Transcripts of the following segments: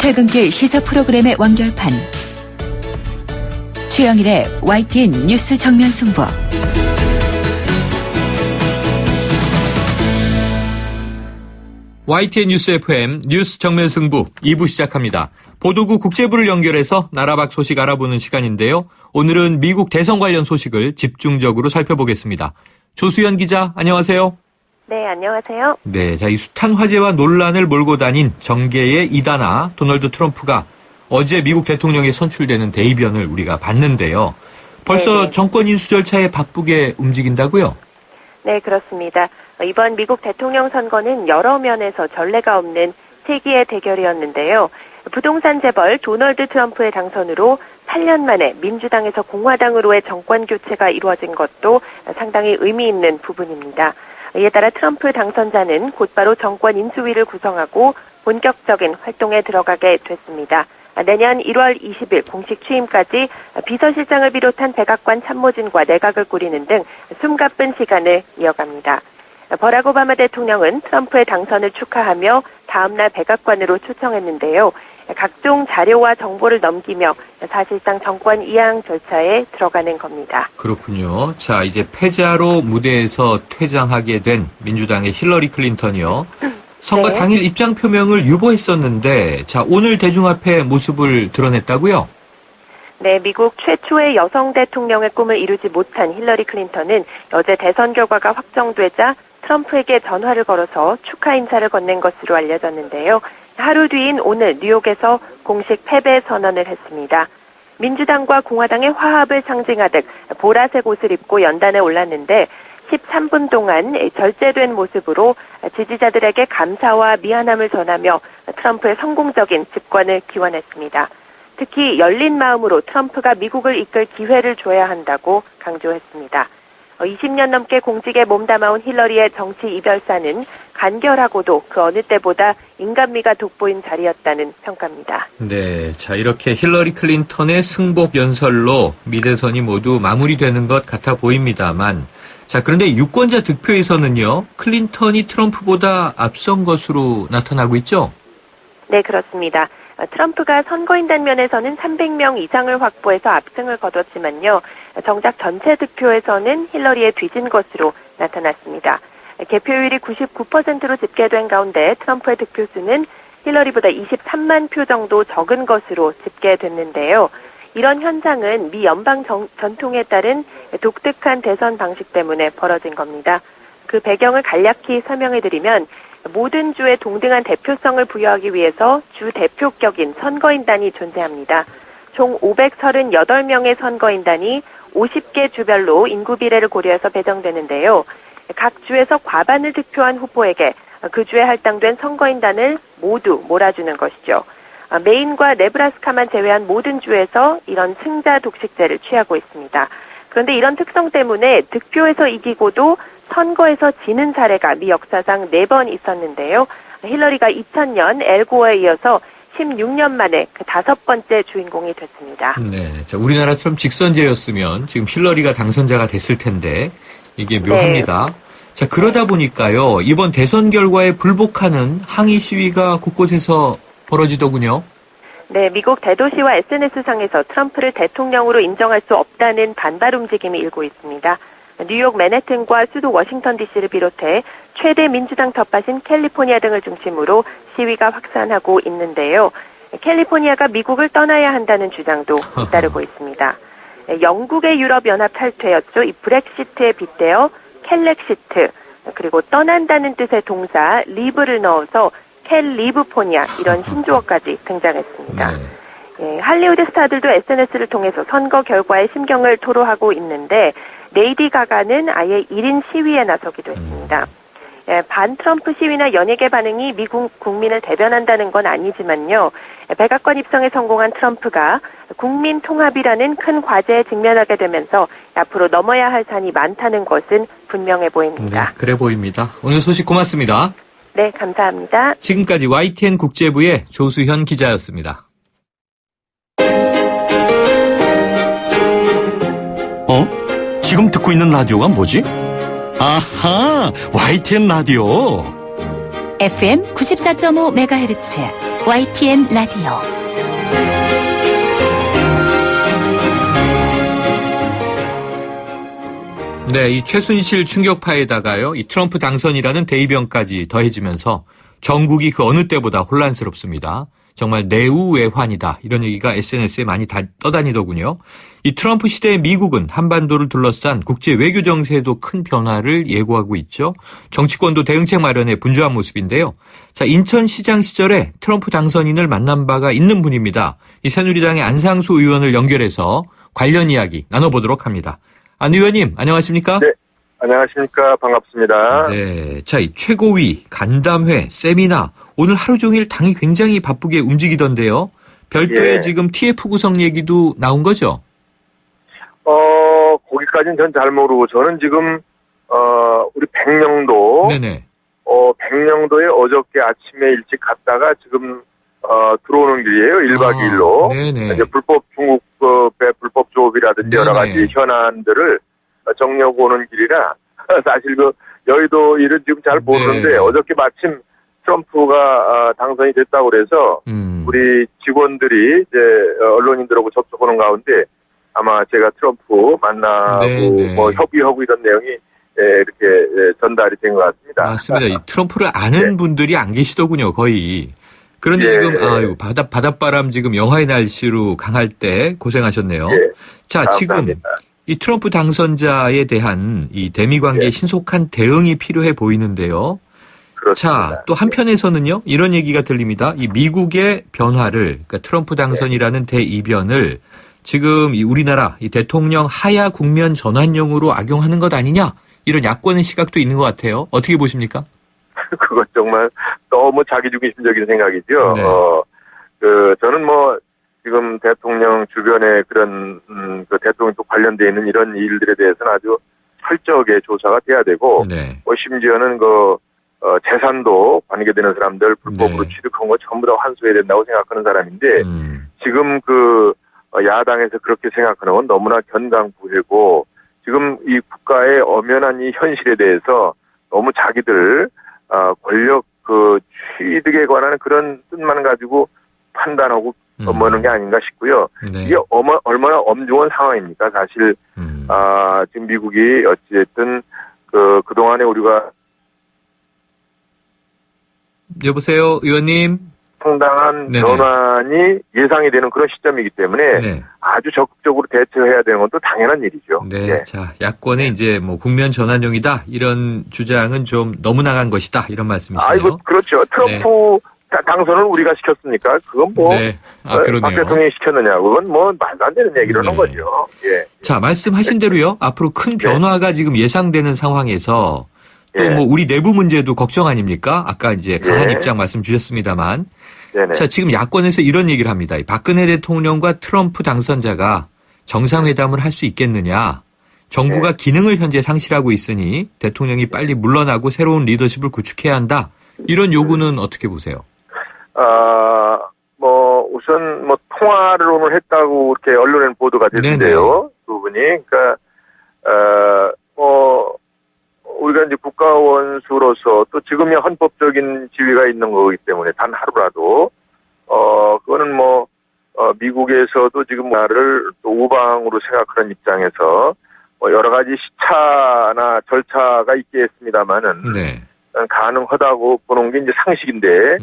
퇴근길 시사 프로그램의 완결판. 최영일의 YTN 뉴스 정면 승부. YTN 뉴스 FM 뉴스 정면 승부 2부 시작합니다. 보도국 국제부를 연결해서 나라 밖 소식 알아보는 시간인데요. 오늘은 미국 대선 관련 소식을 집중적으로 살펴보겠습니다. 조수연 기자, 안녕하세요. 네, 안녕하세요. 네, 자, 이 숱한 화제와 논란을 몰고 다닌 정계의 이단아 도널드 트럼프가 어제 미국 대통령에 선출되는 대의변을 우리가 봤는데요. 벌써 네네. 정권 인수 절차에 바쁘게 움직인다고요? 네, 그렇습니다. 이번 미국 대통령 선거는 여러 면에서 전례가 없는 세기의 대결이었는데요. 부동산 재벌 도널드 트럼프의 당선으로 8년 만에 민주당에서 공화당으로의 정권 교체가 이루어진 것도 상당히 의미 있는 부분입니다. 이에 따라 트럼프 당선자는 곧바로 정권 인수위를 구성하고 본격적인 활동에 들어가게 됐습니다. 내년 1월 20일 공식 취임까지 비서실장을 비롯한 백악관 참모진과 내각을 꾸리는 등 숨가쁜 시간을 이어갑니다. 버락 오바마 대통령은 트럼프의 당선을 축하하며 다음날 백악관으로 초청했는데요. 각종 자료와 정보를 넘기며 사실상 정권 이양 절차에 들어가는 겁니다. 그렇군요. 자, 이제 패자로 무대에서 퇴장하게 된 민주당의 힐러리 클린턴이요. 선거 네. 당일 입장 표명을 유보했었는데, 자, 오늘 대중 앞에 모습을 드러냈다고요? 네, 미국 최초의 여성 대통령의 꿈을 이루지 못한 힐러리 클린턴은 어제 대선 결과가 확정되자 트럼프에게 전화를 걸어서 축하 인사를 건넨 것으로 알려졌는데요. 하루 뒤인 오늘 뉴욕에서 공식 패배 선언을 했습니다. 민주당과 공화당의 화합을 상징하듯 보라색 옷을 입고 연단에 올랐는데 13분 동안 절제된 모습으로 지지자들에게 감사와 미안함을 전하며 트럼프의 성공적인 집권을 기원했습니다. 특히 열린 마음으로 트럼프가 미국을 이끌 기회를 줘야 한다고 강조했습니다. 20년 넘게 공직에 몸담아온 힐러리의 정치 이별사는 간결하고도 그 어느 때보다 인간미가 돋보인 자리였다는 평가입니다. 네, 자, 이렇게 힐러리 클린턴의 승복 연설로 미대선이 모두 마무리되는 것 같아 보입니다만, 자, 그런데 유권자 득표에서는요, 클린턴이 트럼프보다 앞선 것으로 나타나고 있죠? 네, 그렇습니다. 트럼프가 선거인단 면에서는 300명 이상을 확보해서 압승을 거뒀지만요. 정작 전체 득표에서는 힐러리에 뒤진 것으로 나타났습니다. 개표율이 99%로 집계된 가운데 트럼프의 득표수는 힐러리보다 23만 표 정도 적은 것으로 집계됐는데요. 이런 현상은 미 연방 전통에 따른 독특한 대선 방식 때문에 벌어진 겁니다. 그 배경을 간략히 설명해드리면 모든 주에 동등한 대표성을 부여하기 위해서 주 대표격인 선거인단이 존재합니다. 총 538명의 선거인단이 50개 주별로 인구 비례를 고려해서 배정되는데요. 각 주에서 과반을 득표한 후보에게 그 주에 할당된 선거인단을 모두 몰아주는 것이죠. 메인과 네브라스카만 제외한 모든 주에서 이런 승자 독식제를 취하고 있습니다. 그런데 이런 특성 때문에 득표에서 이기고도 선거에서 지는 사례가 미 역사상 4번 있었는데요. 힐러리가 2000년 엘고어에 이어서 16년 만에 그 5번째 주인공이 됐습니다. 네, 자, 우리나라처럼 직선제였으면 지금 힐러리가 당선자가 됐을 텐데 이게 묘합니다. 네. 자, 그러다 보니까요, 이번 대선 결과에 불복하는 항의 시위가 곳곳에서 벌어지더군요. 네, 미국 대도시와 SNS상에서 트럼프를 대통령으로 인정할 수 없다는 반발 움직임이 일고 있습니다. 뉴욕 맨해튼과 수도 워싱턴 DC를 비롯해 최대 민주당 텃밭인 캘리포니아 등을 중심으로 시위가 확산하고 있는데요. 캘리포니아가 미국을 떠나야 한다는 주장도 잇따르고 있습니다. 영국의 유럽연합 탈퇴였죠. 이 브렉시트에 빗대어 캘렉시트, 그리고 떠난다는 뜻의 동사 리브를 넣어서 캘리브포니아, 이런 신조어까지 등장했습니다. 네. 예, 할리우드 스타들도 SNS를 통해서 선거 결과에 심경을 토로하고 있는데 레이디 가가는 아예 1인 시위에 나서기도 했습니다. 예, 반 트럼프 시위나 연예계 반응이 미국 국민을 대변한다는 건 아니지만요. 백악관 입성에 성공한 트럼프가 국민 통합이라는 큰 과제에 직면하게 되면서 앞으로 넘어야 할 산이 많다는 것은 분명해 보입니다. 네, 그래 보입니다. 오늘 소식 고맙습니다. 네, 감사합니다. 지금까지 YTN 국제부의 조수현 기자였습니다. 지금 듣고 있는 라디오가 뭐지? 아하, YTN 라디오. FM 94.5MHz YTN 라디오 네, 이 최순실 충격파에다가요, 이 트럼프 당선이라는 대이변까지 더해지면서 전국이 그 어느 때보다 혼란스럽습니다. 정말 내우외환이다. 이런 얘기가 SNS에 많이 떠다니더군요. 이 트럼프 시대의 미국은 한반도를 둘러싼 국제 외교 정세에도 큰 변화를 예고하고 있죠. 정치권도 대응책 마련에 분주한 모습인데요. 자, 인천시장 시절에 트럼프 당선인을 만난 바가 있는 분입니다. 이 새누리당의 안상수 의원을 연결해서 관련 이야기 나눠보도록 합니다. 안 의원님, 안녕하십니까? 네, 안녕하십니까. 반갑습니다. 네, 자, 이 최고위, 간담회, 세미나, 오늘 하루 종일 당이 굉장히 바쁘게 움직이던데요. 별도의 예. 지금 TF 구성 얘기도 나온 거죠? 거기까지는 전 잘 모르고, 저는 지금, 우리 백령도, 네네. 백령도에 어저께 아침에 일찍 갔다가 지금, 들어오는 길이에요. 1박 2일로. 네네. 이제 중국의 불법 조업이라든지 여러 가지 네네. 현안들을 정리하고 오는 길이라, 사실 여의도 일은 지금 잘 모르는데, 네. 어저께 마침 트럼프가 당선이 됐다고 그래서, 우리 직원들이 이제 언론인들하고 접촉하는 가운데 아마 제가 트럼프 만나고 네네. 뭐 협의하고 이런 내용이 이렇게 전달이 된 것 같습니다. 맞습니다. 이 트럼프를 아는 네. 분들이 안 계시더군요, 거의. 그런데 예. 지금, 아유, 바닷바람 지금 영하의 날씨로 강할 때 고생하셨네요. 예. 자, 지금 감사합니다. 이 트럼프 당선자에 대한 이 대미 관계의 예. 신속한 대응이 필요해 보이는데요. 그렇습니다. 자, 또 한편에서는요, 이런 얘기가 들립니다. 이 미국의 변화를, 그러니까 트럼프 당선이라는 대이변을 지금 이 우리나라 이 대통령 하야 국면 전환용으로 악용하는 것 아니냐? 이런 야권의 시각도 있는 것 같아요. 어떻게 보십니까? 그것 정말 너무 자기중심적인 생각이죠. 네. 저는 지금 대통령 주변에 그런, 대통령 또 관련되어 있는 이런 일들에 대해서는 아주 철저하게 조사가 돼야 되고, 네. 심지어는 재산도 관계되는 사람들 불법으로 네. 취득한 거 전부 다 환수해야 된다고 생각하는 사람인데, 지금 야당에서 그렇게 생각하는 건 너무나 견강부회고, 지금 이 국가의 엄연한 이 현실에 대해서 너무 자기들, 권력 취득에 관한 그런 뜻만 가지고 판단하고 뭐는 게 아닌가 싶고요. 네. 이게 얼마나 엄중한 상황입니까? 사실, 지금 미국이 어찌됐든 그동안에 우리가 여보세요, 의원님. 상당한 네네. 변환이 예상이 되는 그런 시점이기 때문에 네. 아주 적극적으로 대처해야 되는 것도 당연한 일이죠. 네. 예. 자, 야권의 이제 국면 전환용이다. 이런 주장은 좀 너무 나간 것이다. 이런 말씀이시네요. 아이고, 그렇죠. 트럼프 당선을 우리가 시켰습니까? 그건 네. 아, 그러네요. 박 대통령이 시켰느냐. 그건 말도 안 되는 얘기를 하는 거죠. 예. 자, 말씀하신 대로요. 앞으로 큰 변화가 지금 예상되는 상황에서 또 예. 우리 내부 문제도 걱정 아닙니까? 아까 이제 강한 예. 입장 말씀 주셨습니다만. 네네. 자, 지금 야권에서 이런 얘기를 합니다. 이 박근혜 대통령과 트럼프 당선자가 정상회담을 할 수 있겠느냐. 정부가 기능을 현재 상실하고 있으니 대통령이 빨리 물러나고 새로운 리더십을 구축해야 한다. 이런 요구는 어떻게 보세요? 우선 통화를 오늘 했다고 이렇게 언론에 보도가 됐는데요. 두 분이. 그러니까, 우리가 이제 국가원수로서 또 지금이 헌법적인 지위가 있는 거기 때문에 단 하루라도, 그거는 미국에서도 지금 나를 또 우방으로 생각하는 입장에서 여러 가지 시차나 절차가 있겠습니다만은, 네. 가능하다고 보는 게 이제 상식인데,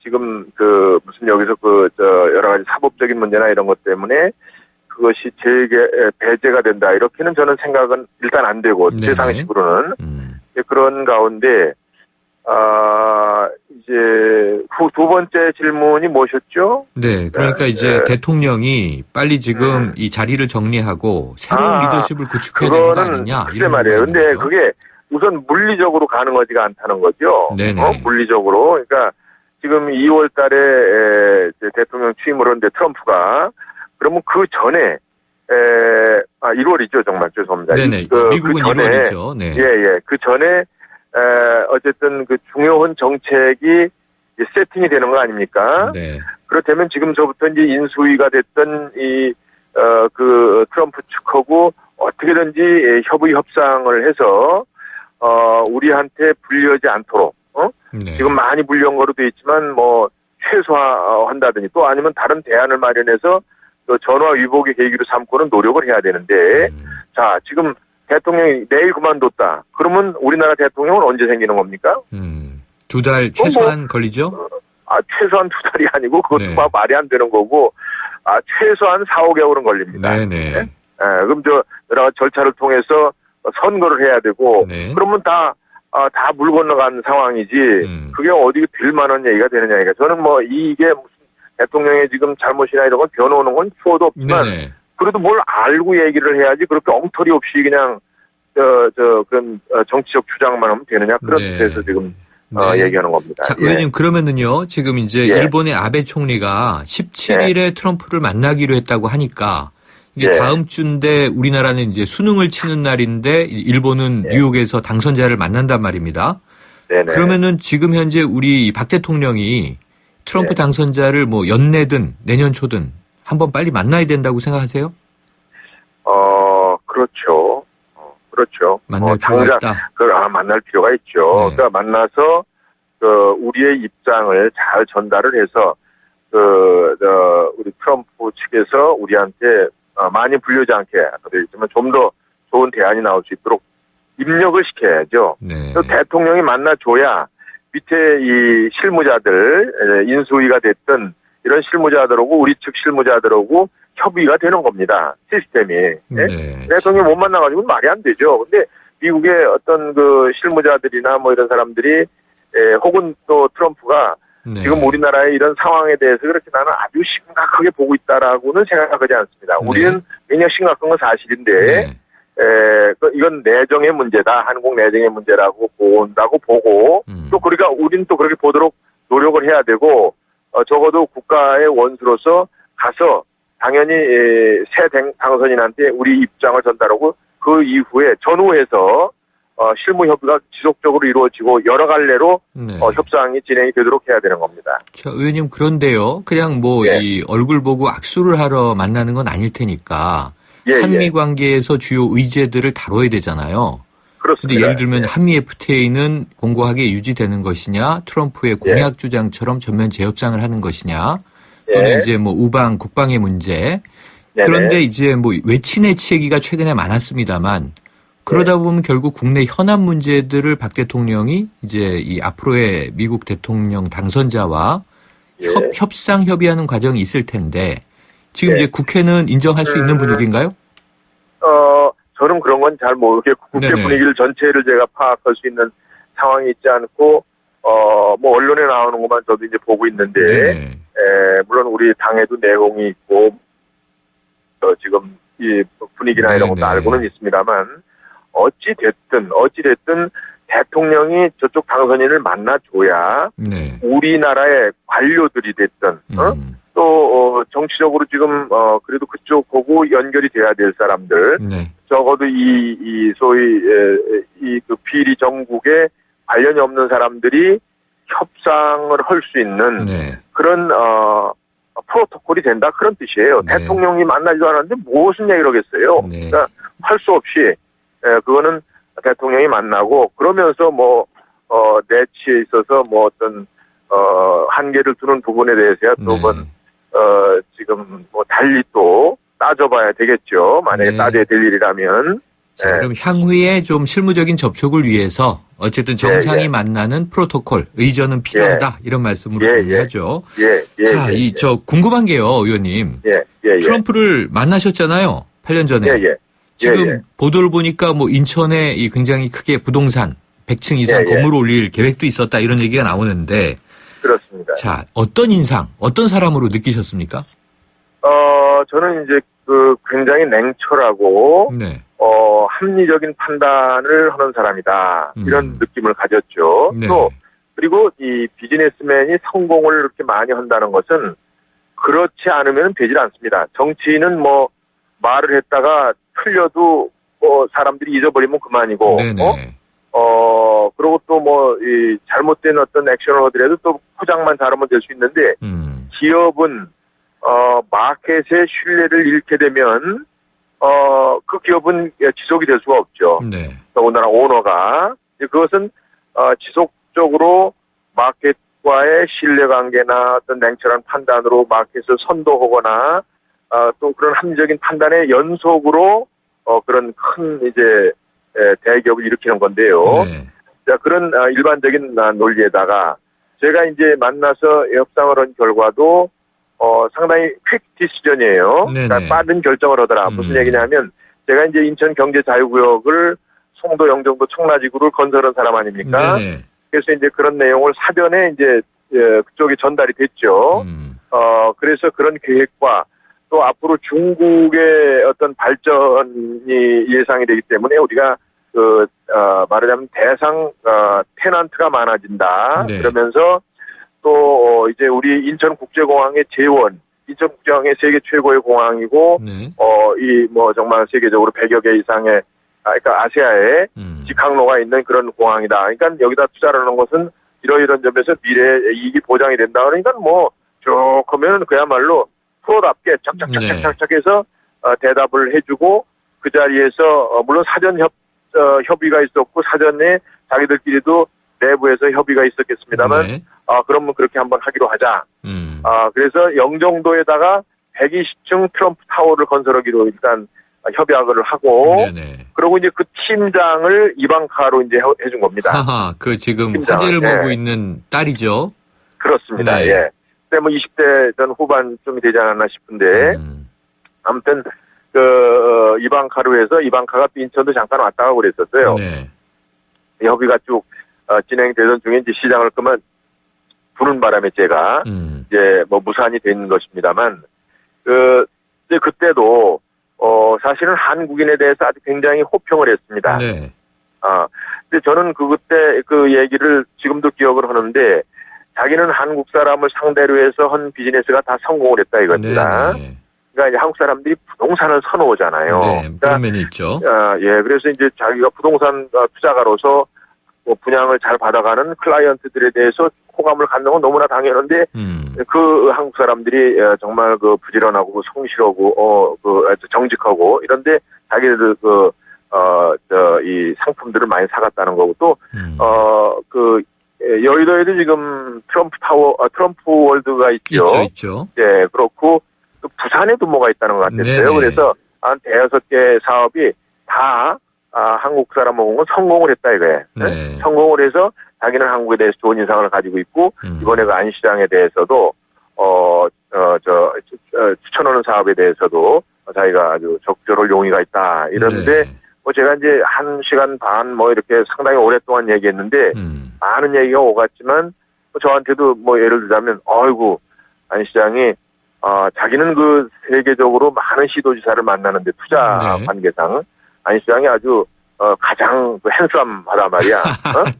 지금 무슨 여기서 여러 가지 사법적인 문제나 이런 것 때문에 그것이 배제가 된다. 이렇게는 저는 생각은 일단 안 되고, 제 상식으로는. 그런 가운데, 이제, 두 번째 질문이 무엇이었죠? 네. 그러니까 이제 대통령이 빨리 지금 이 자리를 정리하고 새로운 리더십을 구축해야 되는 거 아니냐. 그게 말이에요. 근데 그게 우선 물리적으로 가능하지가 않다는 거죠. 네네. 물리적으로. 그러니까 지금 2월 달에 대통령 취임을 하는데 트럼프가 그러면 그 전에 1월이죠. 정말 죄송합니다. 네네. 미국은 1월이죠. 네. 예. 그 전에 어쨌든 중요한 정책이 세팅이 되는 거 아닙니까? 네. 그렇다면 지금서부터 이제 인수위가 됐던 트럼프 측하고 어떻게든지 협의 협상을 해서 우리한테 불리하지 않도록 네. 지금 많이 불리한 거로 돼 있지만 최소화한다든지 또 아니면 다른 대안을 마련해서 전화 위복의 계기로 삼고는 노력을 해야 되는데 자, 지금 대통령이 내일 그만뒀다. 그러면 우리나라 대통령은 언제 생기는 겁니까? 2달 최소한 걸리죠? 최소한 2달이 아니고 그것도 네. 말이 안 되는 거고, 최소한 4-5개월은 걸립니다. 네네. 네? 그럼 여러 가지 절차를 통해서 선거를 해야 되고, 네. 그러면 다 물 건너간 상황이지, 그게 어디 될 만한 얘기가 되느냐, 이게. 저는 뭐, 이게 무슨 대통령의 지금 잘못이나 이런 건 변호하는 건 추워도 없지만, 네네. 그래도 뭘 알고 얘기를 해야지, 그렇게 엉터리 없이 그냥, 그런, 정치적 주장만 하면 되느냐, 그런 네. 뜻에서 지금, 네. 얘기하는 겁니다. 자, 예. 의원님, 그러면은요, 지금 이제 예. 일본의 아베 총리가 17일에 트럼프를 만나기로 했다고 하니까, 이게 예. 다음 주인데 우리나라는 이제 수능을 치는 날인데, 일본은 뉴욕에서 당선자를 만난단 말입니다. 네네. 그러면은 지금 현재 우리 박 대통령이 트럼프 네. 당선자를 뭐 연내든 내년 초든 한번 빨리 만나야 된다고 생각하세요? 그렇죠. 그렇죠. 만날 필요가 있다. 만날 필요가 있죠. 네. 그러니까 만나서, 우리의 입장을 잘 전달을 해서, 우리 트럼프 측에서 우리한테, 많이 불리지 않게, 되겠지만 좀 더 좋은 대안이 나올 수 있도록 입력을 시켜야죠. 네. 또 대통령이 만나줘야 밑에 이 실무자들, 인수위가 됐든 이런 실무자들하고 우리 측 실무자들하고 협의가 되는 겁니다. 시스템이. 네. 대통령이 못 만나가지고 말이 안 되죠. 근데 미국의 어떤 그 실무자들이나 뭐 이런 사람들이, 혹은 또 트럼프가 네. 지금 우리나라의 이런 상황에 대해서 그렇게 나는 아주 심각하게 보고 있다라고는 생각하지 않습니다. 네. 우리는 굉장히 심각한 건 사실인데, 네. 이건 내정의 문제다. 한국 내정의 문제라고 본다고 보고, 또 그러니까 우리는 또 그렇게 보도록 노력을 해야 되고, 적어도 국가의 원수로서 가서 당연히 새 당선인한테 우리 입장을 전달하고 그 이후에 전후에서 실무 협의가 지속적으로 이루어지고 여러 갈래로 네. 협상이 진행이 되도록 해야 되는 겁니다. 자, 의원님, 그런데요. 그냥 뭐, 예. 이 얼굴 보고 악수를 하러 만나는 건 아닐 테니까. 예, 한미 예. 관계에서 주요 의제들을 다뤄야 되잖아요. 그렇습니다. 근데 예를 들면 예. 한미 FTA는 공고하게 유지되는 것이냐, 트럼프의 공약 주장처럼 전면 재협상을 하는 것이냐, 또는 예. 이제 뭐 우방, 국방의 문제. 네네. 그런데 이제 뭐 외친의치 얘기가 최근에 많았습니다만, 그러다 보면 결국 국내 현안 문제들을 박 대통령이 이제 이 앞으로의 미국 대통령 당선자와 예. 협상 협의하는 과정이 있을 텐데 지금 네. 이제 국회는 인정할 수 있는 분위기인가요? 저는 그런 건 잘 모르겠고 국회 네네. 분위기를 전체를 제가 파악할 수 있는 상황이 있지 않고 뭐 언론에 나오는 것만 저도 이제 보고 있는데 네. 물론 우리 당에도 내용이 있고 지금 이 분위기나 이런 것도 네네. 알고는 있습니다만 어찌 됐든 대통령이 저쪽 당선인을 만나줘야 네. 우리나라의 관료들이 됐든 또 정치적으로 지금 그래도 그쪽하고 연결이 돼야 될 사람들 네. 적어도 이 소위 그 비리 정국에 관련이 없는 사람들이 협상을 할 수 있는 네. 그런 프로토콜이 된다 그런 뜻이에요. 네. 대통령이 만나지도 않았는데 무슨 얘기를 하겠어요. 네. 그러니까 할 수 없이 그거는 대통령이 만나고 그러면서 뭐 내치에 있어서 뭐 어떤 한계를 두는 부분에 대해서야 또 번 지금 뭐 달리 또 따져봐야 되겠죠. 만약에 네. 따져야 될 일이라면. 자, 그럼 향후에 좀 실무적인 접촉을 위해서 어쨌든 정상이 예. 만나는 프로토콜, 의전은 필요하다 이런 말씀으로 예, 정리하죠. 예. 자, 저 궁금한 게요, 의원님. 예. 트럼프를 만나셨잖아요. 8년 전에. 예. 지금 보도를 보니까 뭐 인천에 이 굉장히 크게 부동산 100층 이상 예. 건물을 올릴 계획도 있었다 이런 얘기가 나오는데 그렇습니다. 자, 어떤 인상, 어떤 사람으로 느끼셨습니까? 저는 이제 그 굉장히 냉철하고 네. 합리적인 판단을 하는 사람이다. 이런 느낌을 가졌죠. 네. 또 그리고 이 비즈니스맨이 성공을 이렇게 많이 한다는 것은 그렇지 않으면 되질 않습니다. 정치인은 뭐 말을 했다가 틀려도 사람들이 잊어버리면 그만이고, 네네. 그리고 또 뭐 이 잘못된 어떤 액션을 하더라도 또 포장만 잘하면 될 수 있는데 기업은 마켓의 신뢰를 잃게 되면 그 기업은 지속이 될 수가 없죠. 네. 더군다나 오너가 그것은 지속적으로 마켓 트럼프와의 신뢰관계나 어떤 냉철한 판단으로 마켓을 선도하거나 또 그런 합리적인 판단의 연속으로 그런 큰 이제 대기업을 일으키는 건데요. 네. 자, 그런 일반적인 논리에다가 제가 이제 만나서 협상을 한 결과도 상당히 퀵 디시전이에요. 그러니까 빠른 결정을 하더라. 무슨 얘기냐면 제가 이제 인천경제자유구역을 송도, 영종도, 청라지구를 건설한 사람 아닙니까? 네네. 그래서 이제 그런 내용을 사전에 이제 그쪽에 전달이 됐죠. 그래서 그런 계획과 또 앞으로 중국의 어떤 발전이 예상이 되기 때문에 우리가 말하자면 대상 테넌트가 많아진다. 네. 그러면서 또 이제 우리 인천국제공항의 재원, 인천국제공항의 세계 최고의 공항이고 네. 이 뭐 정말 세계적으로 100여 개 이상의 그러니까 아시아에 직항로가 있는 그런 공항이다. 그러니까 여기다 투자를 하는 것은 이러이런 점에서 미래 이익이 보장이 된다. 그러니까 뭐 쭉 하면 그야말로 프로답게 착착착착착 해서 대답을 해주고 그 자리에서 물론 사전 협의가 있었고 사전에 자기들끼리도 내부에서 협의가 있었겠습니다만 네. 그러면 그렇게 한번 하기로 하자. 그래서 영종도에다가 120층 트럼프 타워를 건설하기로 일단 협약을 하고 네네. 그리고 이제 그 팀장을 이방카로 이제 해준 겁니다. 하하, 그 지금 팀장을, 화제를 네. 보고 있는 딸이죠. 그렇습니다. 네. 예. 그때 뭐 20대 전 후반쯤이 되지 않았나 싶은데 아무튼 이방카로 해서 이방카가 또 인천도 잠깐 왔다 가고 그랬었어요. 네. 협의가 쭉 진행되던 중에 이제 시장을 끄면 부는 바람에 제가 이제 뭐 무산이 된 것입니다만 이제 그때도 사실은 한국인에 대해서 아주 굉장히 호평을 했습니다. 네. 근데 저는 그때 그 얘기를 지금도 기억을 하는데 자기는 한국 사람을 상대로 해서 한 비즈니스가 다 성공을 했다 이겁니다. 네. 그러니까 이제 한국 사람들이 부동산을 선호하잖아요. 네. 그러니까, 그런 면이 있죠. 예, 그래서 이제 자기가 부동산 투자가로서 뭐 분양을 잘 받아가는 클라이언트들에 대해서 호감을 갖는 건 너무나 당연한데 그 한국 사람들이 정말 그 부지런하고 성실하고 정직하고 이런데 자기들 이 상품들을 많이 사갔다는 거고 또 여의도에도 지금 트럼프 월드가 있죠. 있죠. 예, 그렇고 또 부산에도 뭐가 있다는 것 같았어요. 네네. 그래서 한 5개 사업이 다 한국 사람하고는 성공을 했다 이거예요. 네. 성공을 해서 자기는 한국에 대해서 좋은 인상을 가지고 있고 이번에 그 안시장에 대해서도 추천하는 사업에 대해서도 자기가 아주 적절할 용의가 있다 이러는데 네. 뭐 제가 이제 1시간 반 뭐 이렇게 상당히 오랫동안 얘기했는데 많은 얘기가 오갔지만 저한테도 뭐 예를 들자면 아이고 안 시장이 자기는 그 세계적으로 많은 시도지사를 만나는데 투자 네. 관계상 안 시장이 아주 가장 핸섬하단 말이야.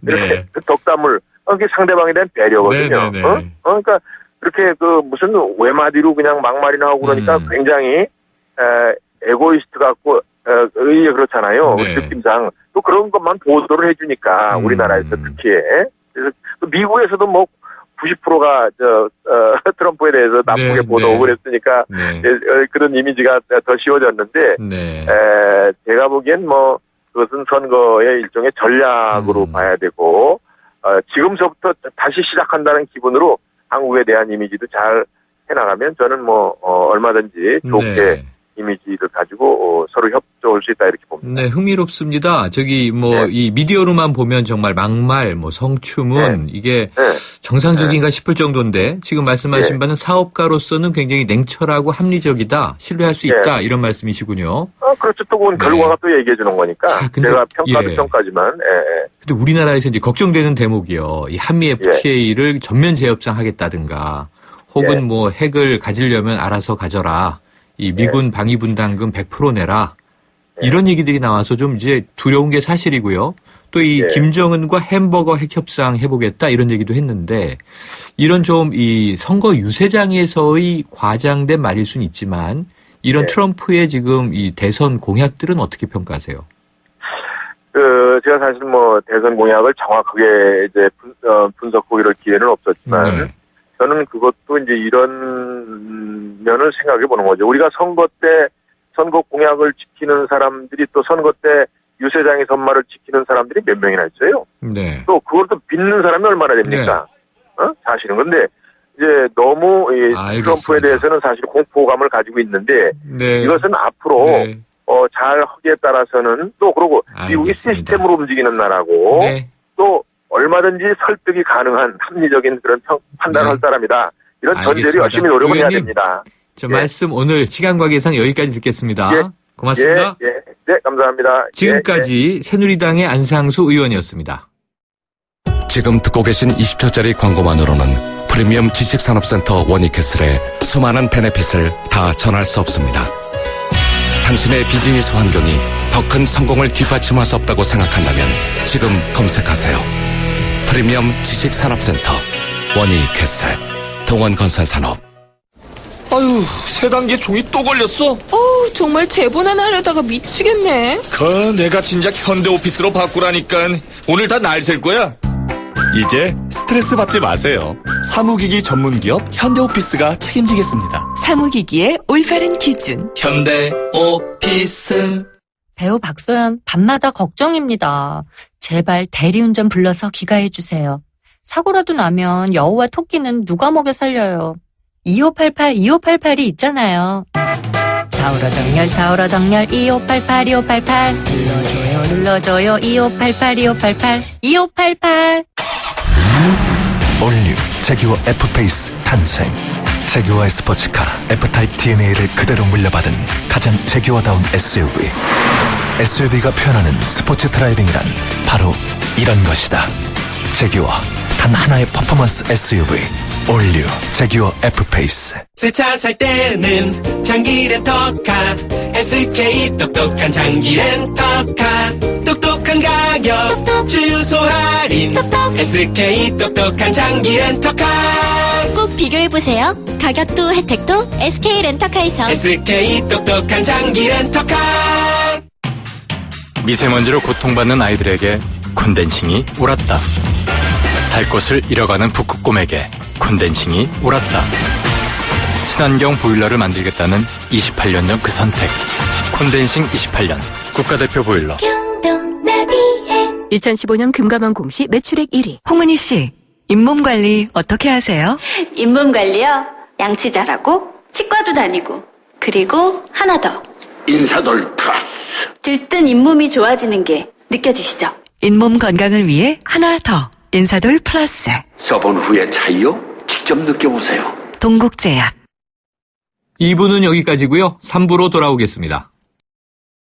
네. 이렇게 그 덕담을 그게 상대방에 대한 배려거든요. 네네네. 그러니까 그렇게 그 무슨 외마디로 그냥 막말이나 하고 그러니까 굉장히 에고이스트 같고 그렇잖아요. 네. 느낌상 또 그런 것만 보도를 해주니까 우리나라에서 특히 그래서 미국에서도 뭐 90%가 트럼프에 대해서 나쁘게 네, 보도하고 네. 그랬으니까 네. 그런 이미지가 더 씌워졌는데 네. 제가 보기엔 뭐 그것은 선거의 일종의 전략으로 봐야 되고 지금서부터 다시 시작한다는 기분으로 한국에 대한 이미지도 잘 해나가면 저는 뭐 얼마든지 좋게 네. 이미지를 가지고 서로 협조할 수 있다 이렇게 봅니다. 네, 흥미롭습니다. 저기 뭐 네. 이 미디어로만 보면 정말 막말, 뭐 성추문 이게 정상적인가 싶을 정도인데 지금 말씀하신 바는 사업가로서는 굉장히 냉철하고 합리적이다, 신뢰할 수 있다 이런 말씀이시군요. 그렇죠. 또 그건 결과가 또 얘기해 주는 거니까. 자, 근데, 제가 평가도 평가지만. 근데 우리나라에서 이제 걱정되는 대목이요. 이 한미 FTA를 전면 재협상하겠다든가, 혹은 뭐 핵을 가지려면 알아서 가져라. 이 미군 방위분담금 100% 내라. 이런 얘기들이 나와서 좀 이제 두려운 게 사실이고요. 또 이 김정은과 햄버거 핵 협상 해보겠다 이런 얘기도 했는데 이런 좀 이 선거 유세장에서의 과장된 말일 수는 있지만 이런 트럼프의 지금 이 대선 공약들은 어떻게 평가하세요? 제가 사실 뭐 대선 공약을 정확하게 이제 분석하고 이럴 기회는 없었지만 저는 그것도 이제 이런 면을 생각해 보는 거죠. 우리가 선거 때 선거 공약을 지키는 사람들이 또 선거 때 유세장의 선말을 지키는 사람들이 몇 명이나 있어요. 네. 또 그걸 또 믿는 사람이 얼마나 됩니까? 사실은. 근데 이제 너무 이 알겠습니다. 트럼프에 대해서는 사실 공포감을 가지고 있는데 네. 이것은 앞으로 네. 잘 하기에 따라서는 또 그러고 미국이 알겠습니다. 시스템으로 움직이는 나라고 네. 또 얼마든지 설득이 가능한 합리적인 그런 판단을 네. 할 사람이다. 이런 전제로 알겠습니다. 열심히 노력을 해야 의원님, 됩니다. 저 예. 말씀 오늘 시간 관계상 여기까지 듣겠습니다. 예. 고맙습니다. 예, 예. 네, 감사합니다. 지금까지 새누리당의 안상수 의원이었습니다. 지금 듣고 계신 20초짜리 광고만으로는 프리미엄 지식산업센터 워니캐슬의 수많은 베네핏을 다 전할 수 없습니다. 당신의 비즈니스 환경이 더 큰 성공을 뒷받침할 수 없다고 생각한다면 지금 검색하세요. 프리미엄 지식산업센터 워니캐슬 동원건설산업. 아유, 세 단계 종이 또 걸렸어? 정말 제보나 하려다가 미치겠네. 내가 진작 현대오피스로 바꾸라니까. 오늘 다 날 셀 거야. 이제 스트레스 받지 마세요. 사무기기 전문기업 현대오피스가 책임지겠습니다. 사무기기의 올바른 기준. 현대오피스. 배우 박소연, 밤마다 걱정입니다. 제발 대리운전 불러서 귀가해주세요. 사고라도 나면 여우와 토끼는 누가 먹여 살려요. 2588 있잖아요. 좌우로 정렬 2588 눌러줘요 2588 올뉴 제규어 F페이스 탄생. 제규어의 스포츠카 F타입 DNA를 그대로 물려받은 가장 제규어다운 SUV. SUV가 표현하는 스포츠 드라이빙이란 바로 이런 것이다. 제규어, 단 하나의 퍼포먼스 SUV. 올뉴 제규어 F페이스. 새 차 살 때는 장기 렌터카 SK 똑똑한 장기 렌터카 똑똑한 가격 주유소 할인 SK 똑똑한 장기 렌터카 꼭 비교해보세요. 가격도 혜택도 SK 렌터카에서. SK 똑똑한 장기 렌터카. 미세먼지로 고통받는 아이들에게 콘덴싱이 옳았다. 살 곳을 잃어가는 북극곰에게 콘덴싱이 옳았다. 친환경 보일러를 만들겠다는 28년 전 그 선택. 콘덴싱 28년 국가대표 보일러. 2015년 금감원 공시 매출액 1위. 홍은희 씨, 잇몸 관리 어떻게 하세요? 잇몸 관리요? 양치 잘하고 치과도 다니고 그리고 하나 더. 인사돌 플러스. 들뜬 잇몸이 좋아지는 게 느껴지시죠? 잇몸 건강을 위해 하나 더. 인사돌 플러스. 써본 후의 차이요? 직접 느껴보세요. 동국제약. 2부는 여기까지고요. 3부로 돌아오겠습니다.